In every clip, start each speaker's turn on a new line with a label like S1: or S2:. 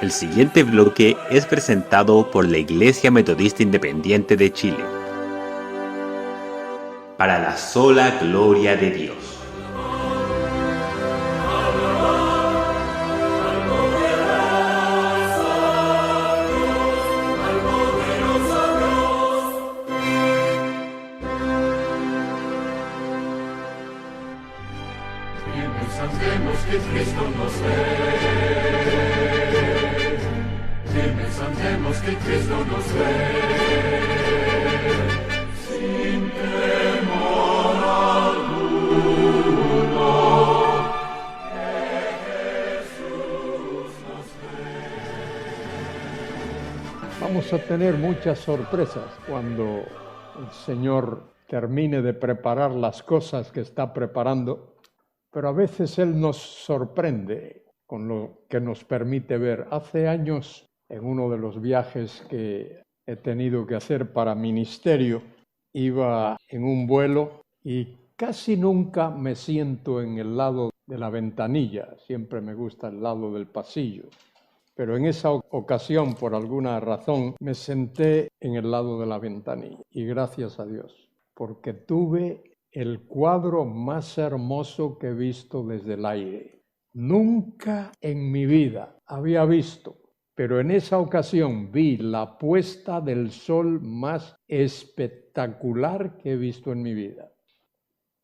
S1: El siguiente bloque es presentado por la Iglesia Metodista Independiente de Chile. Para la sola gloria de Dios.
S2: Pensamos que Cristo nos ve. Pensamos que Cristo nos ve. Sin temor alguno, que Jesús nos ve.
S3: Vamos a tener muchas sorpresas cuando el Señor termine de preparar las cosas que está preparando. Pero a veces Él nos sorprende con lo que nos permite ver. Hace años, en uno de los viajes que he tenido que hacer para ministerio, iba en un vuelo y casi nunca me siento en el lado de la ventanilla. Siempre me gusta el lado del pasillo. Pero en esa ocasión, por alguna razón, me senté en el lado de la ventanilla. Y gracias a Dios, porque tuve el cuadro más hermoso que he visto desde el aire. Nunca en mi vida había visto, pero en esa ocasión vi la puesta del sol más espectacular que he visto en mi vida.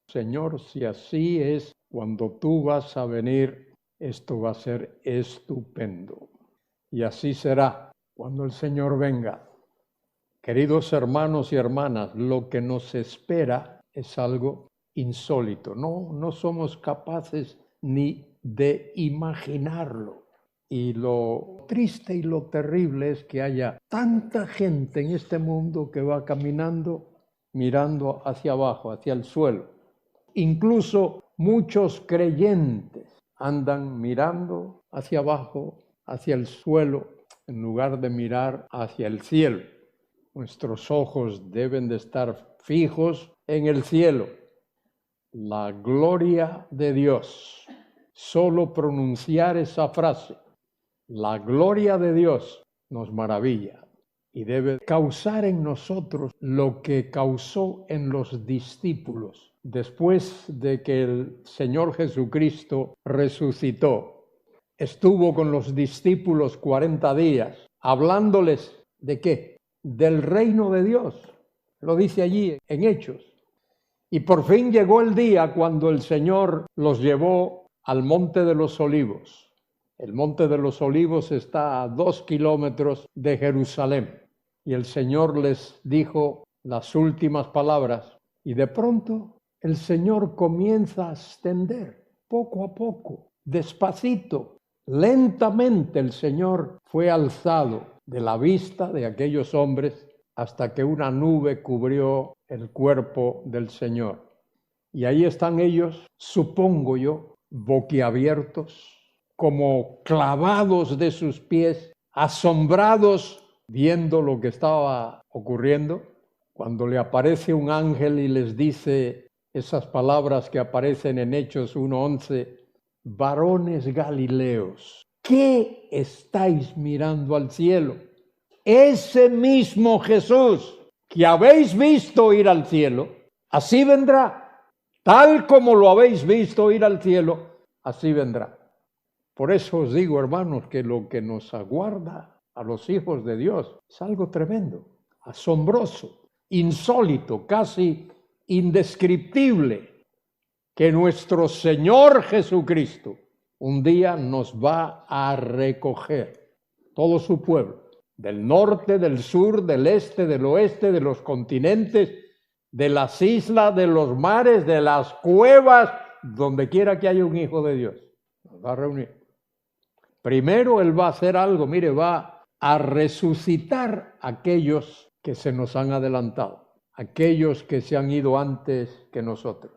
S3: Señor, si así es, cuando tú vas a venir, esto va a ser estupendo. Y así será cuando el Señor venga. Queridos hermanos y hermanas, lo que nos espera es algo insólito. No somos capaces ni de imaginarlo. Y lo triste y lo terrible es que haya tanta gente en este mundo que va caminando, mirando hacia abajo, hacia el suelo. Incluso muchos creyentes andan mirando hacia abajo, hacia el suelo, en lugar de mirar hacia el cielo. Nuestros ojos deben de estar fijos en el cielo. La gloria de Dios. Solo pronunciar esa frase, la gloria de Dios, nos maravilla y debe causar en nosotros lo que causó en los discípulos después de que el Señor Jesucristo resucitó. Estuvo con los discípulos 40 días, hablándoles ¿de qué? Del reino de Dios. Lo dice allí en Hechos. Y por fin llegó el día cuando el Señor los llevó al Monte de los Olivos. El Monte de los Olivos está a 2 kilómetros de Jerusalén. Y el Señor les dijo las últimas palabras. Y de pronto el Señor comienza a ascender, poco a poco, despacito. Lentamente el Señor fue alzado de la vista de aquellos hombres hasta que una nube cubrió el cuerpo del Señor. Y ahí están ellos, supongo yo, boquiabiertos, como clavados de sus pies, asombrados, viendo lo que estaba ocurriendo. Cuando le aparece un ángel y les dice esas palabras que aparecen en Hechos 1:11, varones galileos, ¿qué estáis mirando al cielo? Ese mismo Jesús que habéis visto ir al cielo, así vendrá. Tal como lo habéis visto ir al cielo, así vendrá. Por eso os digo, hermanos, que lo que nos aguarda a los hijos de Dios es algo tremendo, asombroso, insólito, casi indescriptible, que nuestro Señor Jesucristo un día nos va a recoger, todo su pueblo, del norte, del sur, del este, del oeste, de los continentes, de las islas, de los mares, de las cuevas, donde quiera que haya un hijo de Dios, nos va a reunir. Primero Él va a hacer algo, mire, va a resucitar a aquellos que se nos han adelantado, aquellos que se han ido antes que nosotros.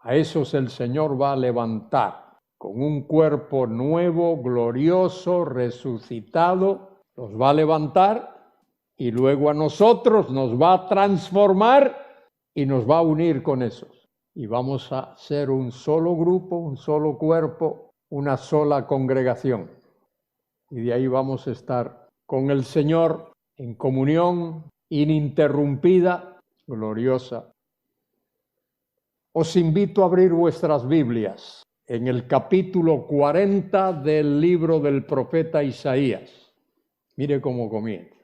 S3: A esos el Señor va a levantar con un cuerpo nuevo, glorioso, resucitado, los va a levantar y luego a nosotros nos va a transformar y nos va a unir con esos. Y vamos a ser un solo grupo, un solo cuerpo, una sola congregación. y de ahí vamos a estar con el Señor en comunión ininterrumpida, gloriosa. Os invito a abrir vuestras Biblias en el capítulo 40 del libro del profeta Isaías. Mire cómo comienza.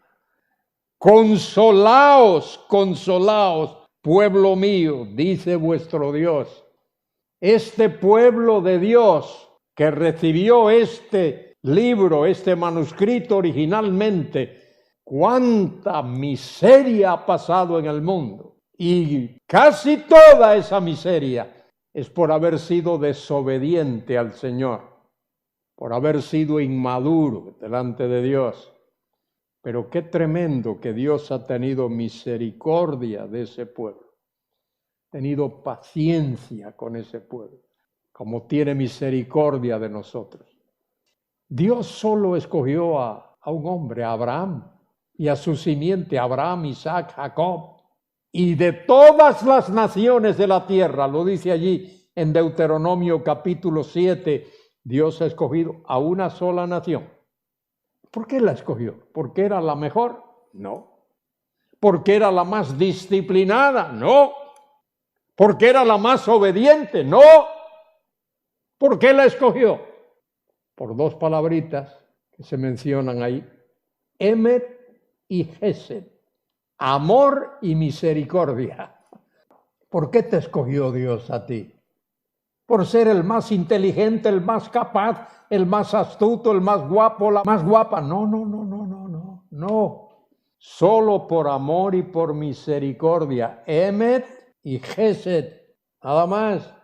S3: Consolaos, consolaos, pueblo mío, dice vuestro Dios. Este pueblo de Dios que recibió este libro, este manuscrito originalmente, cuánta miseria ha pasado en el mundo. Y casi toda esa miseria es por haber sido desobediente al Señor, por haber sido inmaduro delante de Dios. Pero qué tremendo que Dios ha tenido misericordia de ese pueblo, ha tenido paciencia con ese pueblo, como tiene misericordia de nosotros. Dios solo escogió a un hombre, a Abraham, y a su simiente, Abraham, Isaac, Jacob. Y de todas las naciones de la tierra, lo dice allí en Deuteronomio capítulo 7, Dios ha escogido a una sola nación. ¿Por qué la escogió? ¿Porque era la mejor? No. ¿Porque era la más disciplinada? No. ¿Porque era la más obediente? No. ¿Por qué la escogió? Por dos palabritas que se mencionan ahí. Emet y Hesed. Amor y misericordia. ¿Por qué te escogió Dios a ti? ¿Por ser el más inteligente, el más capaz, el más astuto, el más guapo, la más guapa? No. Solo por amor y por misericordia. Emet y Hesed. Nada más.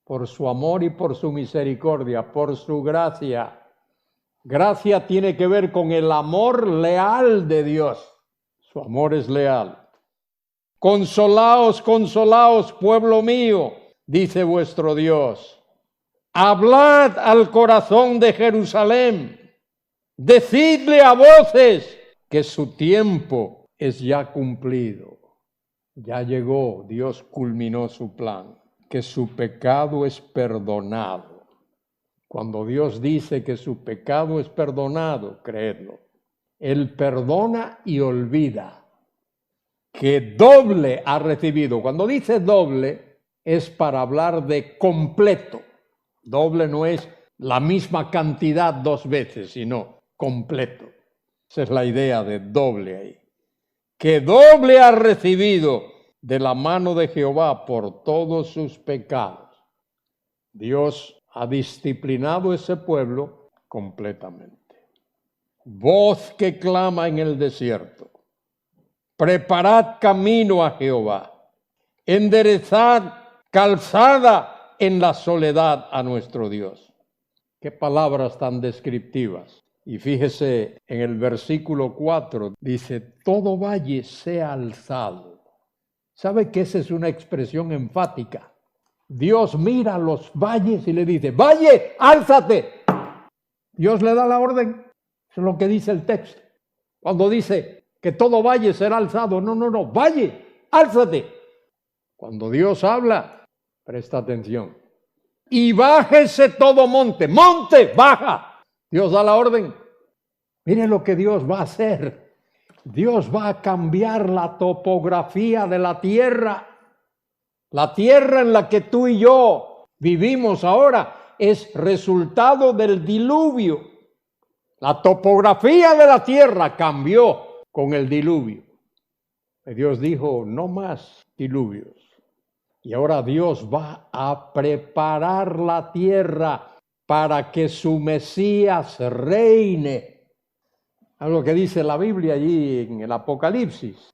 S3: Por su amor y por su misericordia, por su gracia. Gracia tiene que ver con el amor leal de Dios. Su amor es leal. Consolaos, consolaos, pueblo mío, dice vuestro Dios. Hablad al corazón de Jerusalén. Decidle a voces que su tiempo es ya cumplido. Ya llegó, Dios culminó su plan, que su pecado es perdonado. Cuando Dios dice que su pecado es perdonado, creedlo. Él perdona y olvida. Que doble ha recibido. Cuando dice doble, es para hablar de completo. Doble no es la misma cantidad dos veces, sino completo. Esa es la idea de doble ahí. Que doble ha recibido de la mano de Jehová por todos sus pecados. Dios ha disciplinado ese pueblo completamente. Voz que clama en el desierto. Preparad camino a Jehová. Enderezad calzada en la soledad a nuestro Dios. Qué palabras tan descriptivas. Y fíjese en el versículo 4, dice, todo valle sea alzado. ¿Sabe que esa es una expresión enfática? Dios mira los valles y le dice, valle, álzate. Dios le da la orden. Eso es lo que dice el texto. Cuando dice que todo valle será alzado, no, valle, álzate. Cuando Dios habla, presta atención. Y bájese todo monte, baja. Dios da la orden. Mire lo que Dios va a hacer. Dios va a cambiar la topografía de la tierra. La tierra en la que tú y yo vivimos ahora es resultado del diluvio. La topografía de la tierra cambió con el diluvio. Y Dios dijo, no más diluvios. Y ahora Dios va a preparar la tierra para que su Mesías reine. Algo que dice la Biblia allí en el Apocalipsis,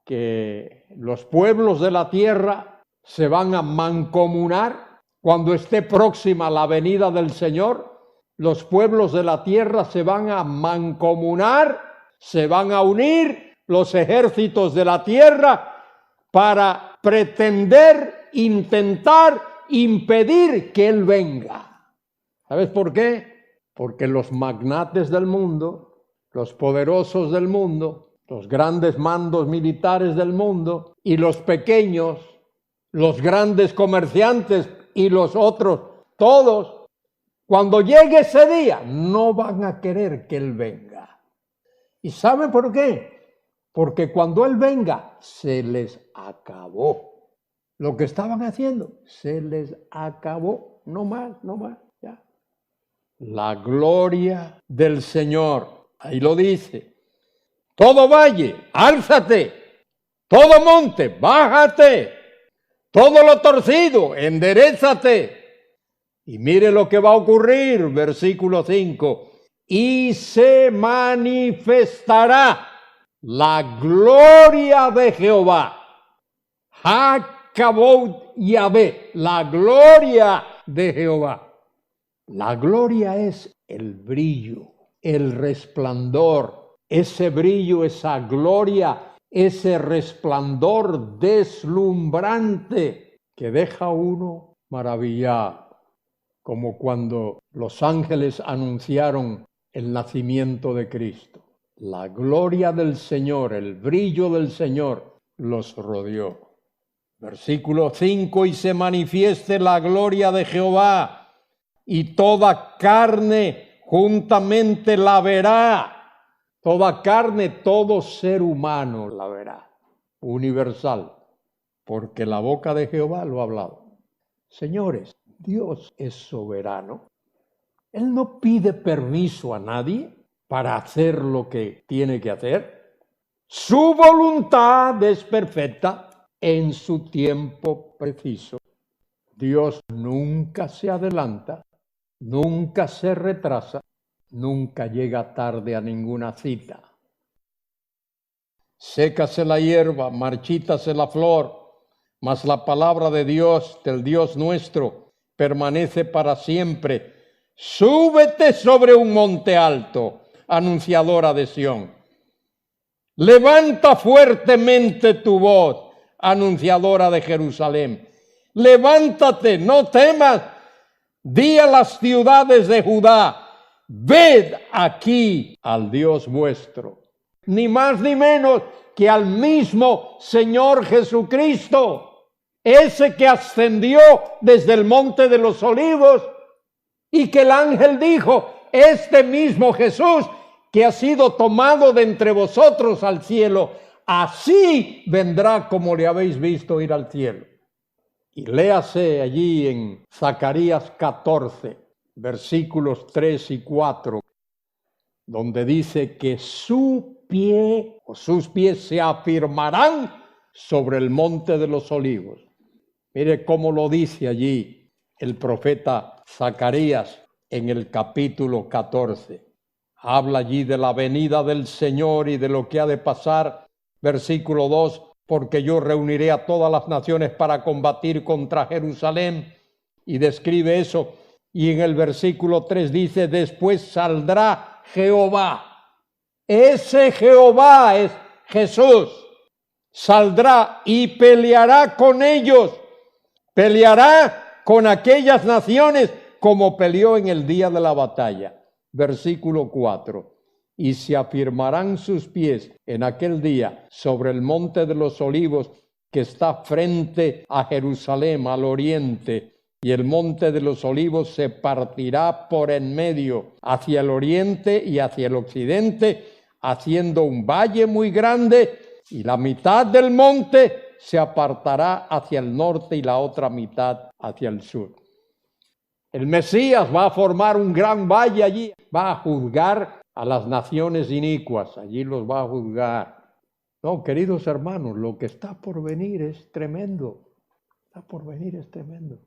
S3: que los pueblos de la tierra se van a mancomunar cuando esté próxima la venida del Señor. Los pueblos de la tierra se van a mancomunar, se van a unir los ejércitos de la tierra para pretender, intentar, impedir que Él venga. ¿Sabes por qué? Porque los magnates del mundo, los poderosos del mundo, los grandes mandos militares del mundo y los pequeños, los grandes comerciantes y los otros, todos Cuando llegue ese día, no van a querer que Él venga. ¿Y saben por qué? Porque cuando Él venga, se les acabó. Lo que estaban haciendo, se les acabó. No más, no más, ya. La gloria del Señor, ahí lo dice. Todo valle, álzate. Todo monte, bájate. Todo lo torcido, enderézate. Y mire lo que va a ocurrir, versículo 5. Y se manifestará la gloria de Jehová. Hakabod Yahvé, la gloria de Jehová. La gloria es el brillo, el resplandor, ese brillo, esa gloria, ese resplandor deslumbrante que deja a uno maravillado. Como cuando los ángeles anunciaron el nacimiento de Cristo. La gloria del Señor, el brillo del Señor los rodeó. Versículo 5, y se manifieste la gloria de Jehová, y toda carne juntamente la verá. Toda carne, todo ser humano la verá. Universal, porque la boca de Jehová lo ha hablado. Señores, Dios es soberano. Él no pide permiso a nadie para hacer lo que tiene que hacer. Su voluntad es perfecta en su tiempo preciso. Dios nunca se adelanta, nunca se retrasa, nunca llega tarde a ninguna cita. Sécase la hierba, marchítase la flor, mas la palabra de Dios, del Dios nuestro, permanece para siempre. Súbete sobre un monte alto, anunciadora de Sión. Levanta fuertemente tu voz, anunciadora de Jerusalén. Levántate, no temas. Di a las ciudades de Judá, ved aquí al Dios vuestro. Ni más ni menos que al mismo Señor Jesucristo. Ese que ascendió desde el monte de los olivos y que el ángel dijo, este mismo Jesús que ha sido tomado de entre vosotros al cielo, así vendrá como le habéis visto ir al cielo. Y léase allí en Zacarías 14, versículos 3 y 4, donde dice que su pie o sus pies se afirmarán sobre el monte de los olivos. Mire cómo lo dice allí el profeta Zacarías en el capítulo 14. Habla allí de la venida del Señor y de lo que ha de pasar. Versículo 2, porque yo reuniré a todas las naciones para combatir contra Jerusalén. Y describe eso. Y en el versículo 3 dice, después saldrá Jehová. Ese Jehová es Jesús. Saldrá y peleará con ellos. Peleará con aquellas naciones como peleó en el día de la batalla. Versículo 4. Y se afirmarán sus pies en aquel día sobre el monte de los olivos que está frente a Jerusalén, al oriente. Y el monte de los olivos se partirá por en medio hacia el oriente y hacia el occidente, haciendo un valle muy grande, y la mitad del monte se apartará hacia el norte y la otra mitad hacia el sur. El Mesías va a formar un gran valle allí, va a juzgar a las naciones inicuas, allí los va a juzgar. No, queridos hermanos, lo que está por venir es tremendo, está por venir es tremendo.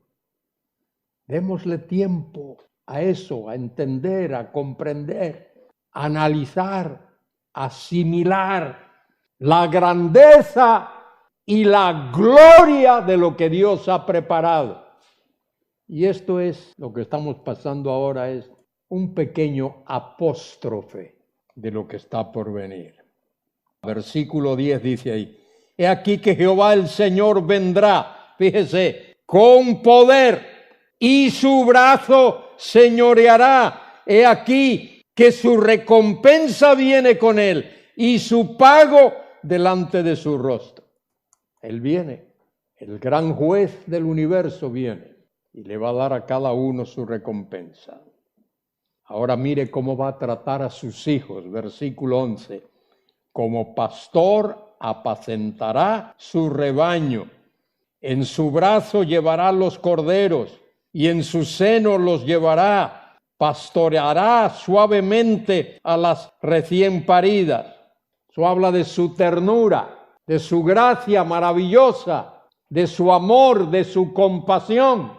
S3: Démosle tiempo a eso, a entender, a comprender, a analizar, a asimilar la grandeza y la gloria de lo que Dios ha preparado. Y esto es, lo que estamos pasando ahora es un pequeño apóstrofe de lo que está por venir. Versículo 10 dice ahí, he aquí que Jehová el Señor vendrá, fíjese, con poder y su brazo señoreará. He aquí que su recompensa viene con él y su pago delante de su rostro. Él viene, el gran juez del universo viene y le va a dar a cada uno su recompensa. Ahora mire cómo va a tratar a sus hijos, versículo 11. Como pastor apacentará su rebaño, en su brazo llevará los corderos y en su seno los llevará, pastoreará suavemente a las recién paridas. Eso habla de su ternura, de su gracia maravillosa, de su amor, de su compasión.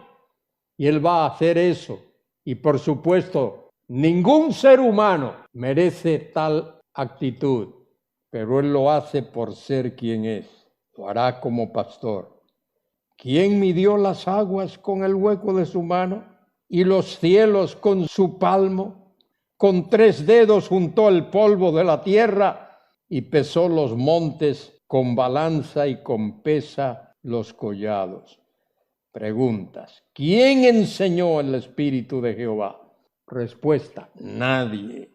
S3: Y Él va a hacer eso. Y por supuesto, ningún ser humano merece tal actitud, pero Él lo hace por ser quien es. Lo hará como pastor. ¿Quién midió las aguas con el hueco de su mano y los cielos con su palmo? Con 3 dedos juntó el polvo de la tierra y pesó los montes con balanza y con pesa los collados. Preguntas. ¿Quién enseñó el Espíritu de Jehová? Respuesta. Nadie.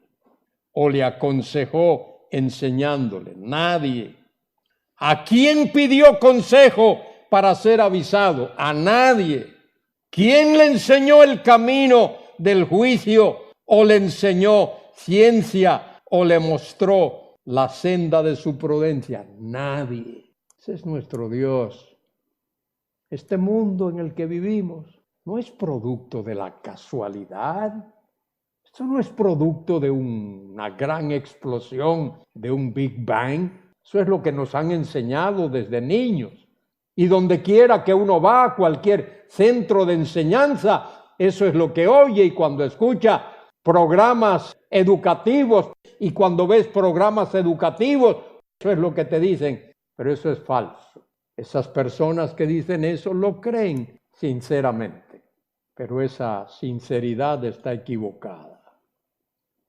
S3: ¿O le aconsejó enseñándole? Nadie. ¿A quién pidió consejo para ser avisado? A nadie. ¿Quién le enseñó el camino del juicio o le enseñó ciencia o le mostró la senda de su prudencia? Nadie. Ese es nuestro Dios. Este mundo en el que vivimos no es producto de la casualidad. Esto no es producto de una gran explosión, de un Big Bang. Eso es lo que nos han enseñado desde niños. Y donde quiera que uno va, a cualquier centro de enseñanza, eso es lo que oye. Y cuando escucha programas educativos y cuando ves programas educativos, eso es lo que te dicen. Pero eso es falso. Esas personas que dicen eso lo creen sinceramente. Pero esa sinceridad está equivocada.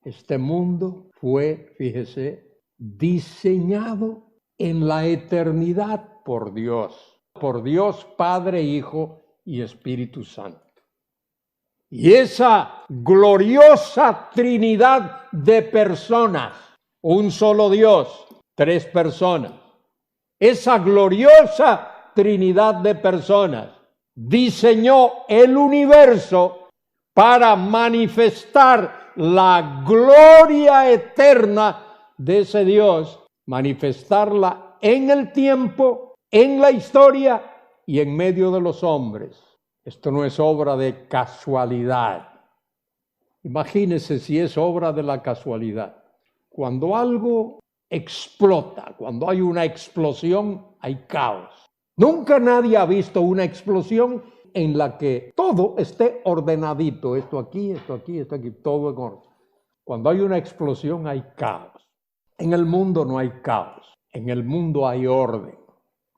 S3: Este mundo fue, fíjese, diseñado en la eternidad por Dios Padre, Hijo y Espíritu Santo. Y esa gloriosa Trinidad de personas, un solo Dios, 3 personas, esa gloriosa Trinidad de personas diseñó el universo para manifestar la gloria eterna de ese Dios, manifestarla en el tiempo, en la historia y en medio de los hombres. Esto no es obra de casualidad. Imagínese si es obra de la casualidad. Cuando algo explota, cuando hay una explosión, hay caos. Nunca nadie ha visto una explosión en la que todo esté ordenadito. Esto aquí, todo en orden. Cuando hay una explosión hay caos. En el mundo no hay caos. En el mundo hay orden.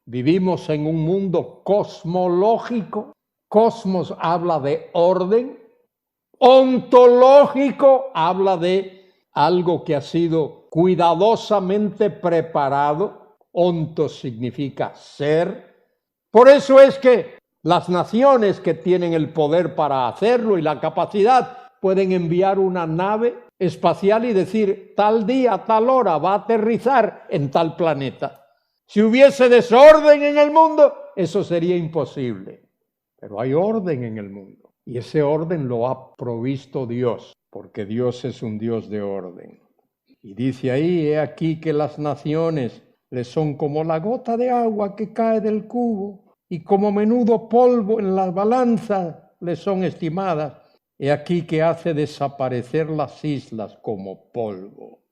S3: Vivimos en un mundo cosmológico. Cosmos habla de orden. Ontológico habla de algo que ha sido cuidadosamente preparado. Ontos significa ser. Por eso es que las naciones que tienen el poder para hacerlo y la capacidad pueden enviar una nave espacial y decir tal día, tal hora va a aterrizar en tal planeta. Si hubiese desorden en el mundo, eso sería imposible. Pero hay orden en el mundo y ese orden lo ha provisto Dios, porque Dios es un Dios de orden. Y dice ahí, he aquí que las naciones les son como la gota de agua que cae del cubo y como menudo polvo en las balanzas les son estimadas. He aquí que hace desaparecer las islas como polvo.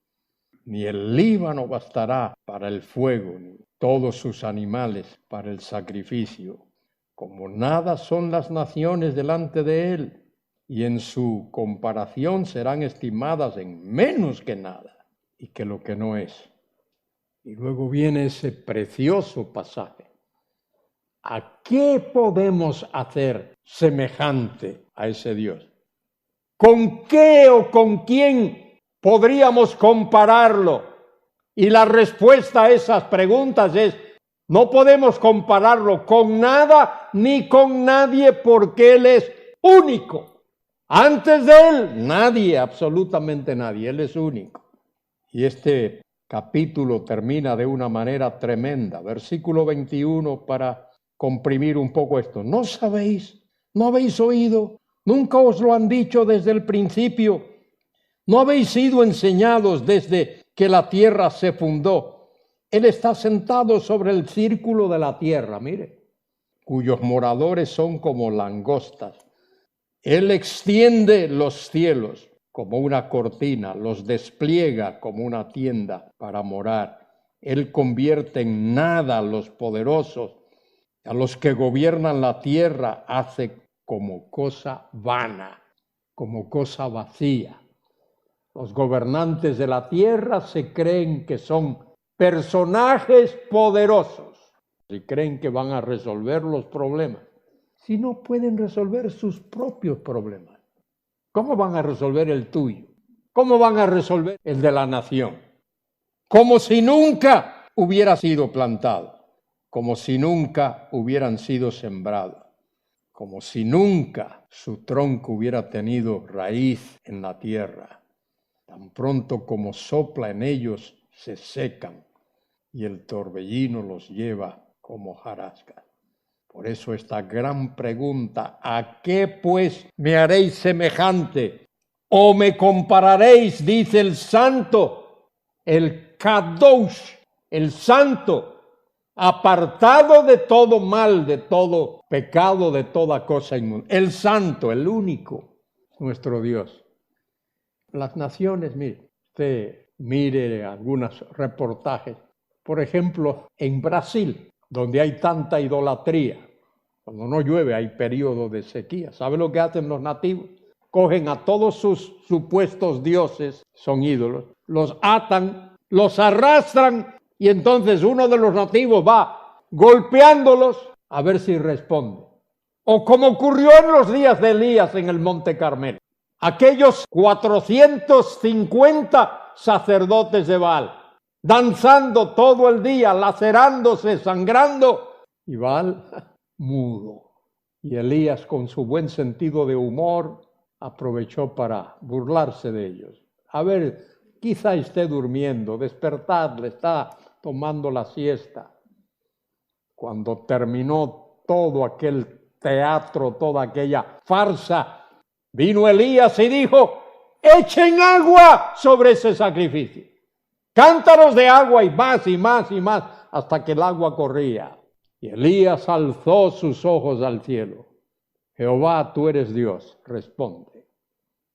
S3: Ni el Líbano bastará para el fuego, ni todos sus animales para el sacrificio. Como nada son las naciones delante de él, y en su comparación serán estimadas en menos que nada, y que lo que no es. Y luego viene ese precioso pasaje. ¿A qué podemos hacer semejante a ese Dios? ¿Con qué o con quién podríamos compararlo? Y la respuesta a esas preguntas es, no podemos compararlo con nada ni con nadie porque Él es único. Antes de Él, nadie, absolutamente nadie, Él es único. Y este capítulo termina de una manera tremenda. Versículo 21 para comprimir un poco esto. ¿No sabéis? ¿No habéis oído? ¿Nunca os lo han dicho desde el principio ¿No habéis sido enseñados desde que la tierra se fundó? Él está sentado sobre el círculo de la tierra, mire, cuyos moradores son como langostas. Él extiende los cielos como una cortina, los despliega como una tienda para morar. Él convierte en nada a los poderosos, a los que gobiernan la tierra hace como cosa vana, como cosa vacía. Los gobernantes de la tierra se creen que son personajes poderosos y creen que van a resolver los problemas. Si no pueden resolver sus propios problemas, ¿cómo van a resolver el tuyo? ¿Cómo van a resolver el de la nación? Como si nunca hubiera sido plantado, como si nunca hubieran sido sembrados, como si nunca su tronco hubiera tenido raíz en la tierra. Tan pronto como sopla en ellos, se secan y el torbellino los lleva como hojarasca. Por eso esta gran pregunta, ¿a qué pues me haréis semejante? ¿O me compararéis, dice el santo, el Kadosh, el santo, apartado de todo mal, de todo pecado, de toda cosa inmunda? El santo, el único, nuestro Dios. Las naciones, mire algunos reportajes. Por ejemplo, en Brasil, donde hay tanta idolatría, cuando no llueve hay periodo de sequía. ¿Sabe lo que hacen los nativos? Cogen a todos sus supuestos dioses, son ídolos, los atan, los arrastran y entonces uno de los nativos va golpeándolos a ver si responde. O como ocurrió en los días de Elías en el Monte Carmelo. Aquellos 450 sacerdotes de Baal, danzando todo el día, lacerándose, sangrando, y Baal mudo. Y Elías, con su buen sentido de humor, aprovechó para burlarse de ellos. A ver, quizá esté durmiendo, despertadle, está tomando la siesta. Cuando terminó todo aquel teatro, toda aquella farsa, vino Elías y dijo: echen agua sobre ese sacrificio. Cántaros de agua y más y más y más, hasta que el agua corría. Y Elías alzó sus ojos al cielo. Jehová, tú eres Dios, responde.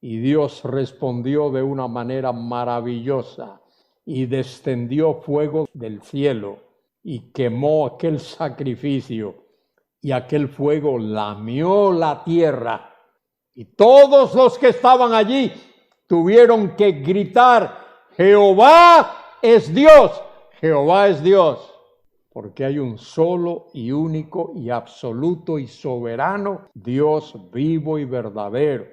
S3: Y Dios respondió de una manera maravillosa y descendió fuego del cielo y quemó aquel sacrificio y aquel fuego lamió la tierra. Y todos los que estaban allí tuvieron que gritar: Jehová es Dios, Jehová es Dios. Porque hay un solo y único y absoluto y soberano Dios vivo y verdadero.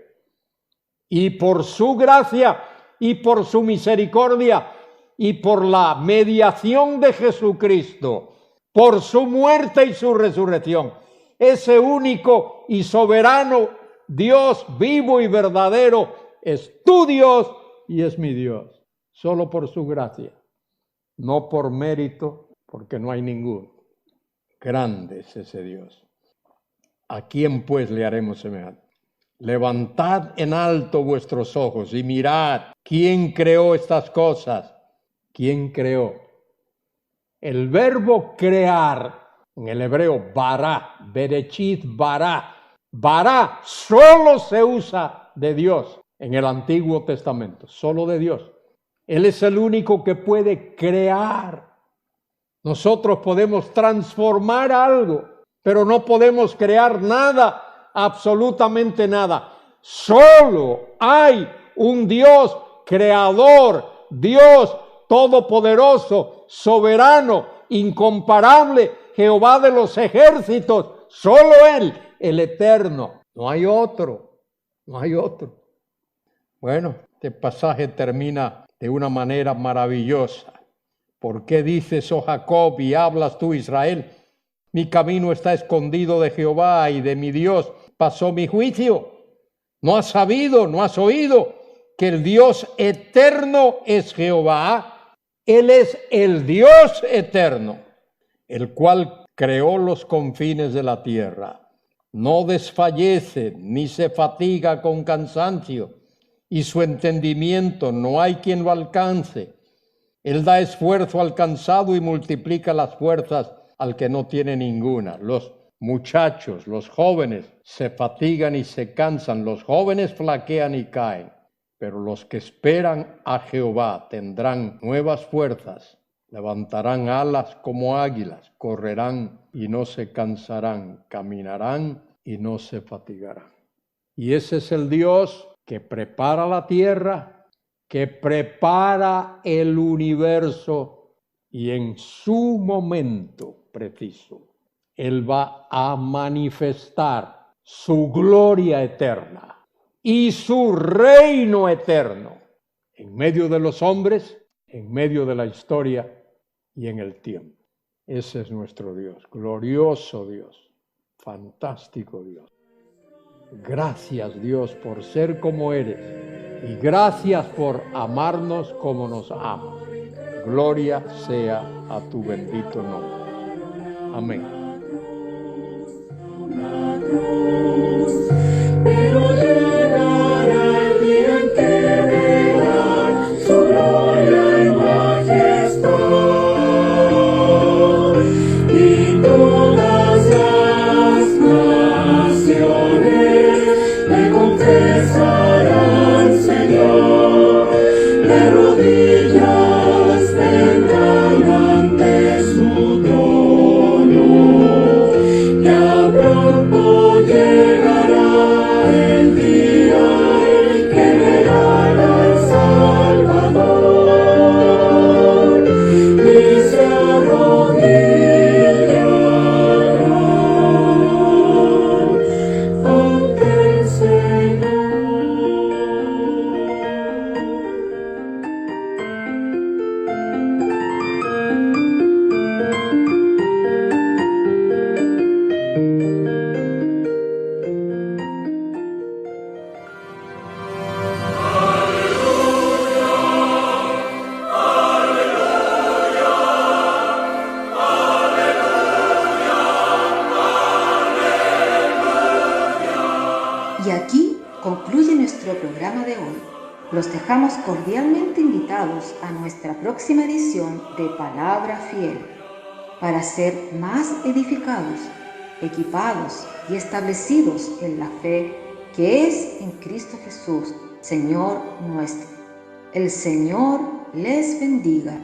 S3: Y por su gracia y por su misericordia y por la mediación de Jesucristo, por su muerte y su resurrección, ese único y soberano Dios vivo y verdadero es tu Dios y es mi Dios. Solo por su gracia, no por mérito, porque no hay ninguno. Grande es ese Dios. ¿A quién pues le haremos semejante? Levantad en alto vuestros ojos y mirad quién creó estas cosas. ¿Quién creó? El verbo crear, en el hebreo bara, berechit bara. Bara solo se usa de Dios en el Antiguo Testamento, solo de Dios. Él es el único que puede crear. Nosotros podemos transformar algo, pero no podemos crear nada, absolutamente nada. Solo hay un Dios creador, Dios todopoderoso, soberano, incomparable, Jehová de los ejércitos. Solo Él, el eterno. No hay otro, no hay otro. Bueno, este pasaje termina de una manera maravillosa. ¿Por qué dices, oh Jacob, y hablas tú, Israel? Mi camino está escondido de Jehová, y de mi Dios pasó mi juicio. ¿No has sabido, no has oído que el Dios eterno es Jehová? Él es el Dios eterno, el cual creó los confines de la tierra. No desfallece ni se fatiga con cansancio, y su entendimiento no hay quien lo alcance. Él da esfuerzo al cansado y multiplica las fuerzas al que no tiene ninguna. Los muchachos, los jóvenes se fatigan y se cansan, los jóvenes flaquean y caen, pero los que esperan a Jehová tendrán nuevas fuerzas, levantarán alas como águilas, correrán y no se cansarán, caminarán y no se fatigarán. Y ese es el Dios que prepara la tierra, que prepara el universo y en su momento preciso, Él va a manifestar su gloria eterna y su reino eterno en medio de los hombres, en medio de la historia y en el tiempo. Ese es nuestro Dios, glorioso Dios, fantástico Dios. Gracias Dios por ser como eres y gracias por amarnos como nos amas. Gloria sea a tu bendito nombre. Amén.
S2: Pero llegará el día en que verán su gloria y majestad, y todas las naciones le confesarán, Señor, de rodillas vendrán ante su trono, ya pronto llegará el día en que verán al Salvador y se arrodillarán ante el Señor.
S4: Y aquí concluye nuestro programa de hoy. Los dejamos cordialmente invitados a nuestra próxima edición de Palabra Fiel, para ser más edificados, equipados y establecidos en la fe que es en Cristo Jesús, Señor nuestro. El Señor les bendiga.